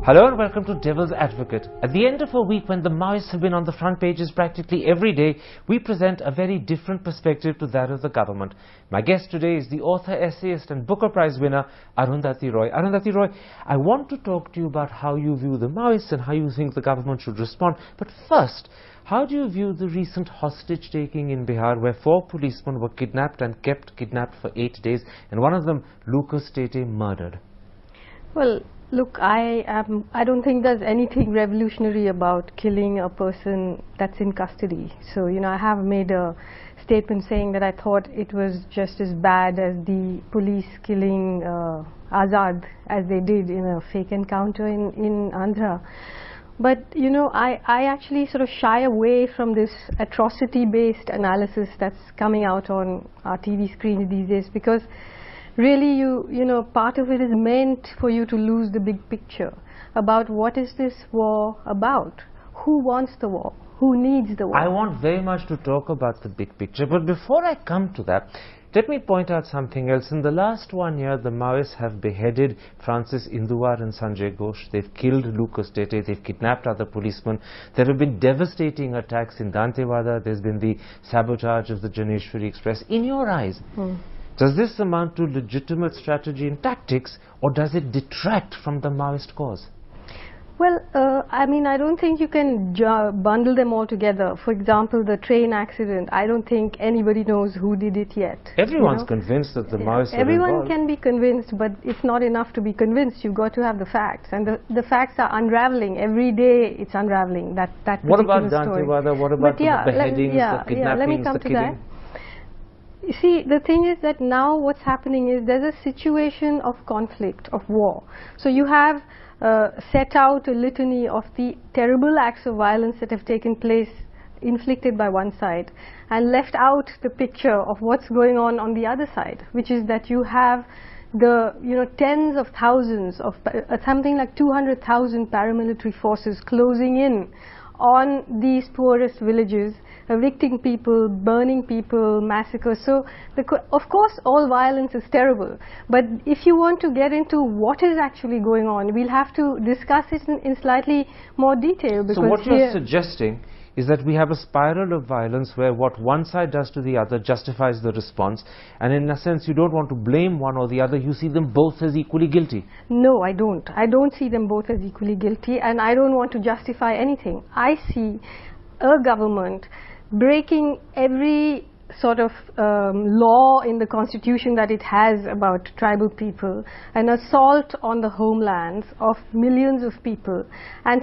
Hello and welcome to Devil's Advocate. At the end of a week when the Maoists have been on the front pages practically every day, we present a very different perspective to that of the government. My guest today is the author, essayist and Booker Prize winner, Arundhati Roy. Arundhati Roy, I want to talk to you about how you view the Maoists and how you think the government should respond. But first, how do you view the recent hostage-taking in Bihar where 4 policemen were kidnapped and kept kidnapped for 8 days and one of them, Lucas Tete, murdered? Well, look, I don't think there's anything revolutionary about killing a person that's in custody. So, I have made a statement saying that I thought it was just as bad as the police killing Azad as they did in a fake encounter in Andhra. But, I actually sort of shy away from this atrocity-based analysis that's coming out on our TV screens these days, because really, part of it is meant for you to lose the big picture about what is this war about? Who wants the war? Who needs the war? I want very much to talk about the big picture, but before I come to that, let me point out something else. In the last 1 year, the Maoists have beheaded Francis Induwar and Sanjay Ghosh. They've killed Lucas Tete. They've kidnapped other policemen. There have been devastating attacks in Dantewada. There's been the sabotage of the Janeshwari Express. In your eyes, does this amount to legitimate strategy and tactics, or does it detract from the Maoist cause? Well, I don't think you can bundle them all together. For example, the train accident, I don't think anybody knows who did it yet. Everyone's convinced that the Maoists are involved. Everyone can be convinced, but it's not enough to be convinced. You've got to have the facts, and the facts are unraveling. Every day it's unraveling, that What about Dantewada? What about the beheadings, the kidnappings, let me come the to killing? You see, the thing is that now what's happening is there's a situation of conflict, of war. So you have set out a litany of the terrible acts of violence that have taken place, inflicted by one side, and left out the picture of what's going on the other side, which is that you have the tens of thousands of something like 200,000 paramilitary forces closing in on these poorest villages, evicting people, burning people, massacres. So, of course, all violence is terrible. But if you want to get into what is actually going on, we'll have to discuss it in slightly more detail. Because so what you're suggesting is that we have a spiral of violence where what one side does to the other justifies the response, and in a sense you don't want to blame one or the other, you see them both as equally guilty. No, I don't. I don't see them both as equally guilty, and I don't want to justify anything. I see a government breaking every sort of law in the constitution that it has about tribal people, an assault on the homelands of millions of people, and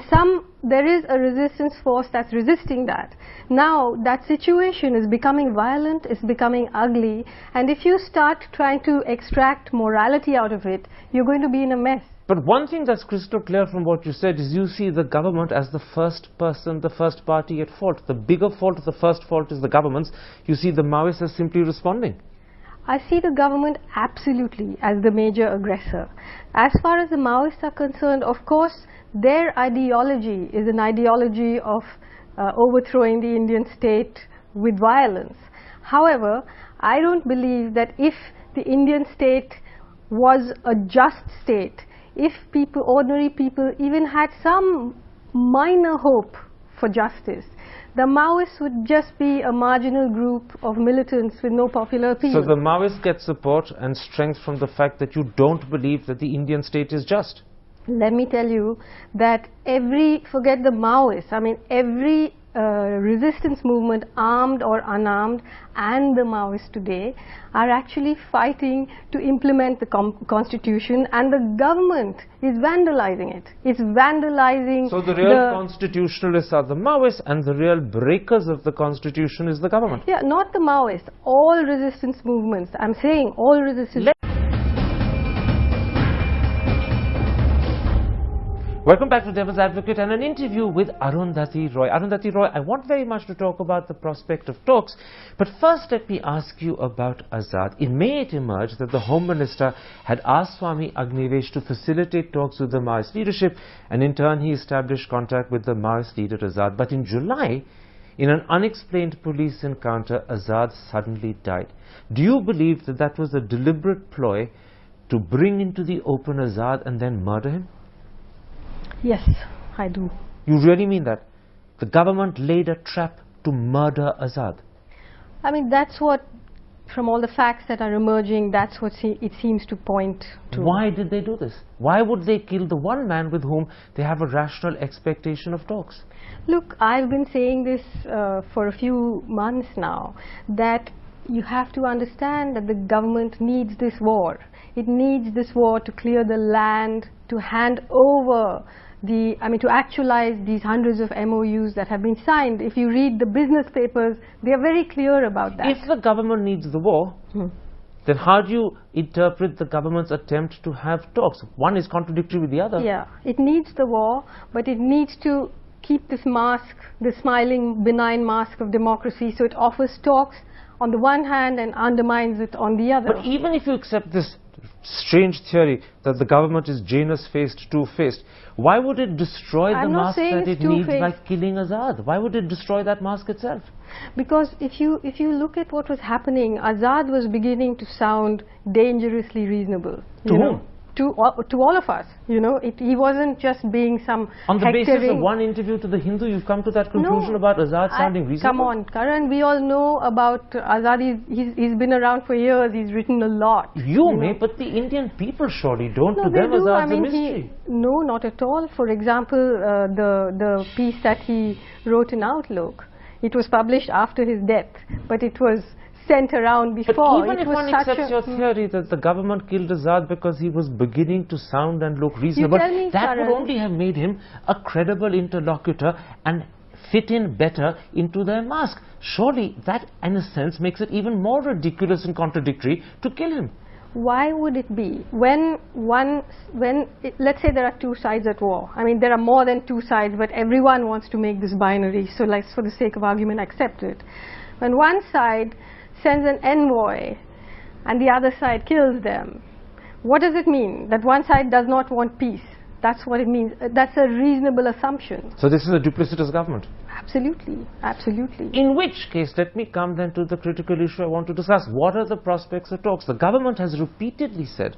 there is a resistance force that's resisting that. Now that situation is becoming violent, it's becoming ugly, and if you start trying to extract morality out of it, you're going to be in a mess. But one thing that's crystal clear from what you said is you see the government as the first person, the first party at fault. The bigger fault, the first fault is the government's. You see the Maoists as simply responding. I see the government absolutely as the major aggressor. As far as the Maoists are concerned, of course, their ideology is an ideology of overthrowing the Indian state with violence. However, I don't believe that if the Indian state was a just state, if ordinary people even had some minor hope for justice, the Maoists would just be a marginal group of militants with no popular appeal. So the Maoists get support and strength from the fact that you don't believe that the Indian state is just. Let me tell you that forget the Maoists, every resistance movement, armed or unarmed, and the Maoists today are actually fighting to implement the constitution, and the government is vandalizing it. It's vandalizing. So the real constitutionalists are the Maoists, and the real breakers of the constitution is the government. Yeah, not the Maoists. All resistance movements. I'm saying all resistance. Welcome back to Devil's Advocate and an interview with Arundhati Roy. Arundhati Roy, I want very much to talk about the prospect of talks, but first let me ask you about Azad. In May it emerged that the Home Minister had asked Swami Agnivesh to facilitate talks with the Maoist leadership, and in turn he established contact with the Maoist leader Azad. But in July, in an unexplained police encounter, Azad suddenly died. Do you believe that that was a deliberate ploy to bring into the open Azad and then murder him? Yes, I do. You really mean that? The government laid a trap to murder Azad? I mean, that's what, from all the facts that are emerging, that's what it seems to point to. Why did they do this? Why would they kill the one man with whom they have a rational expectation of talks? Look, I've been saying this for a few months now, that you have to understand that the government needs this war. It needs this war to clear the land, to hand over to actualize these hundreds of MOUs that have been signed. If you read the business papers, they are very clear about that. If the government needs the war, then how do you interpret the government's attempt to have talks? One is contradictory with the other. Yeah, it needs the war, but it needs to keep this mask, this smiling, benign mask of democracy, so it offers talks on the one hand and undermines it on the other. But even if you accept this strange theory that the government is Janus-faced, two-faced, why would it destroy the mask that it needs by killing Azad? Why would it destroy that mask itself? Because if you look at what was happening, Azad was beginning to sound dangerously reasonable. To whom? To all of us, he wasn't just being some on the basis of one interview to the Hindu, you've come to that conclusion about Azad sounding reasonable? Come on, Karan, we all know about Azad. He's been around for years. He's written a lot. You may, but the Indian people surely don't. To them, Azad's a mystery. No, not at all. For example, the piece that he wrote in Outlook, it was published after his death, but it was sent around before. But even if one accepts your theory that the government killed Azad because he was beginning to sound and look reasonable, that would only have made him a credible interlocutor and fit in better into their mask. Surely that, in a sense, makes it even more ridiculous and contradictory to kill him. Why would it be? Let's say there are two sides at war. I mean, there are more than two sides, but everyone wants to make this binary, so let's, for the sake of argument, accept it. When one side sends an envoy and the other side kills them, what does it mean? That one side does not want peace. That's what it means. That's a reasonable assumption. So this is a duplicitous government? Absolutely, absolutely. In which case, let me come then to the critical issue I want to discuss. What are the prospects of talks? The government has repeatedly said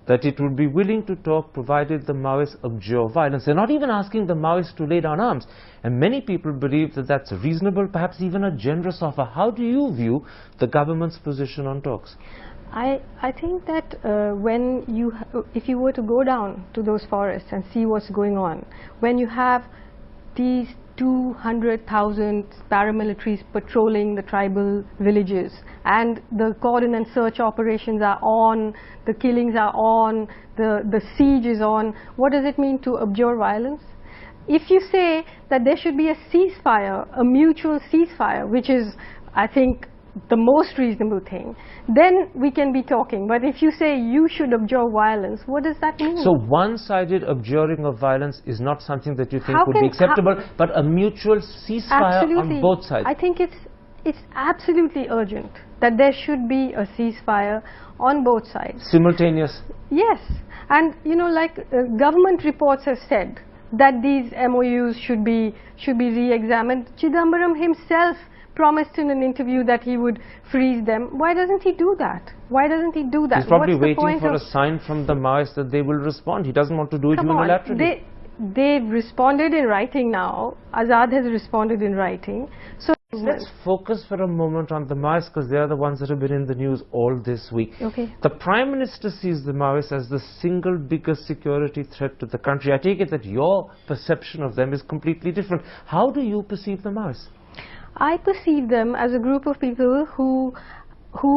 that it would be willing to talk provided the Maoists abjure violence. They're not even asking the Maoists to lay down arms. And many people believe that that's a reasonable, perhaps even a generous offer. How do you view the government's position on talks? I think that if you were to go down to those forests and see what's going on, when you have these 200,000 paramilitaries patrolling the tribal villages, and the cordon and search operations are on, the killings are on, the siege is on, what does it mean to abjure violence? If you say that there should be a ceasefire, a mutual ceasefire, which is, I think, the most reasonable thing, then we can be talking. But if you say you should abjure violence, what does that mean? So one-sided abjuring of violence is not something that you think would be acceptable, but a mutual ceasefire on both sides? I think it's absolutely urgent that there should be a ceasefire on both sides. Simultaneous? Yes. And government reports have said that these MOUs should be re-examined. Chidambaram himself promised in an interview that he would freeze them. Why doesn't he do that? Why doesn't he do that? He's probably waiting for a sign from the Maoists that they will respond. He doesn't want to do it unilaterally. They've responded in writing now. Azad has responded in writing. So let's focus for a moment on the Maoists, because they are the ones that have been in the news all this week. Okay. The Prime Minister sees the Maoists as the single biggest security threat to the country. I take it that your perception of them is completely different. How do you perceive the Maoists? I perceive them as a group of people who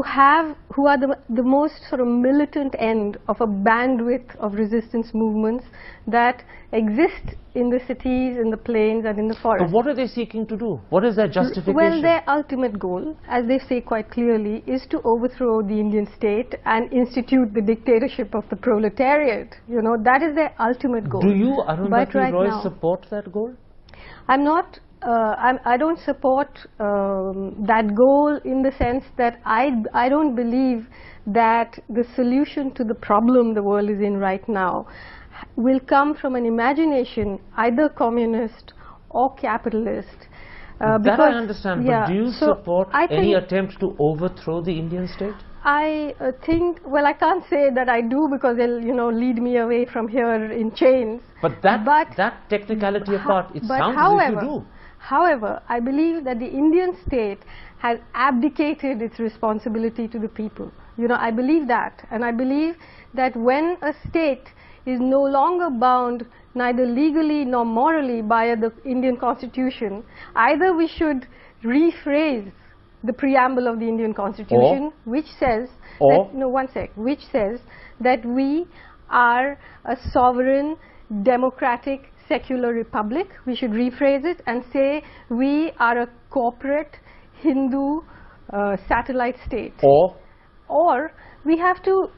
are the most sort of militant end of a bandwidth of resistance movements that exist in the cities, in the plains and in the forests. But what are they seeking to do? What is their justification? Well, their ultimate goal, as they say quite clearly, is to overthrow the Indian state and institute the dictatorship of the proletariat. That is their ultimate goal. Do you, Arundhati Roy, support that goal? I'm not. I don't support that goal, in the sense that I don't believe that the solution to the problem the world is in right now will come from an imagination, either communist or capitalist. That I understand, but do you support any attempt to overthrow the Indian state? I think, well, I can't say that I do, because they'll, you know, lead me away from here in chains. But that technicality apart, it sounds as if you do. However, I believe that the Indian state has abdicated its responsibility to the people. You know, I believe that. And I believe that when a state is no longer bound, neither legally nor morally, by the Indian Constitution, either we should rephrase the preamble of the Indian Constitution, which says which says that we are a sovereign, democratic, secular republic. We should rephrase it and say we are a corporate Hindu satellite state. Or we have to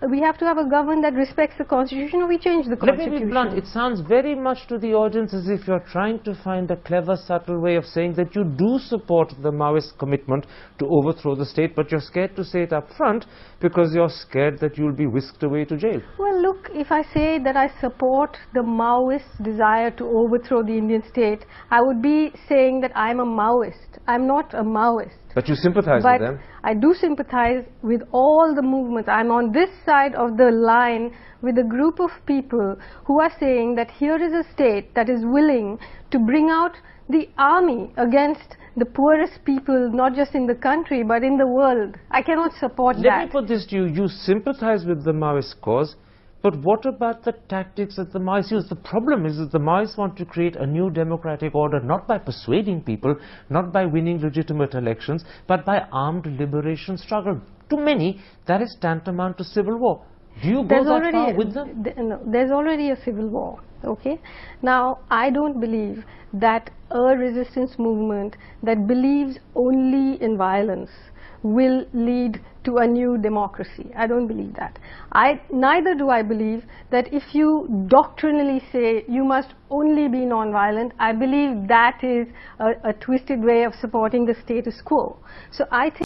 have a government that respects the Constitution, or we change the Constitution. Let me be blunt. It sounds very much to the audience as if you're trying to find a clever, subtle way of saying that you do support the Maoist commitment to overthrow the state, but you're scared to say it up front because you're scared that you'll be whisked away to jail. Well, look, if I say that I support the Maoist desire to overthrow the Indian state, I would be saying that I'm a Maoist. I'm not a Maoist. But you sympathize with them? I do sympathize with all the movements. I'm on this side of the line with a group of people who are saying that here is a state that is willing to bring out the army against the poorest people, not just in the country, but in the world. I cannot support that. Let me put this to you. You sympathize with the Maoist cause, but what about the tactics that the Maoists use? The problem is that the Maoists want to create a new democratic order, not by persuading people, not by winning legitimate elections, but by armed liberation struggle. To many, that is tantamount to civil war. Do you go that far with them? No, there's already a civil war. Okay? Now, I don't believe that a resistance movement that believes only in violence will lead to a new democracy. I don't believe that. Neither do I believe that if you doctrinally say you must only be non-violent, I believe that is a twisted way of supporting the status quo. So I think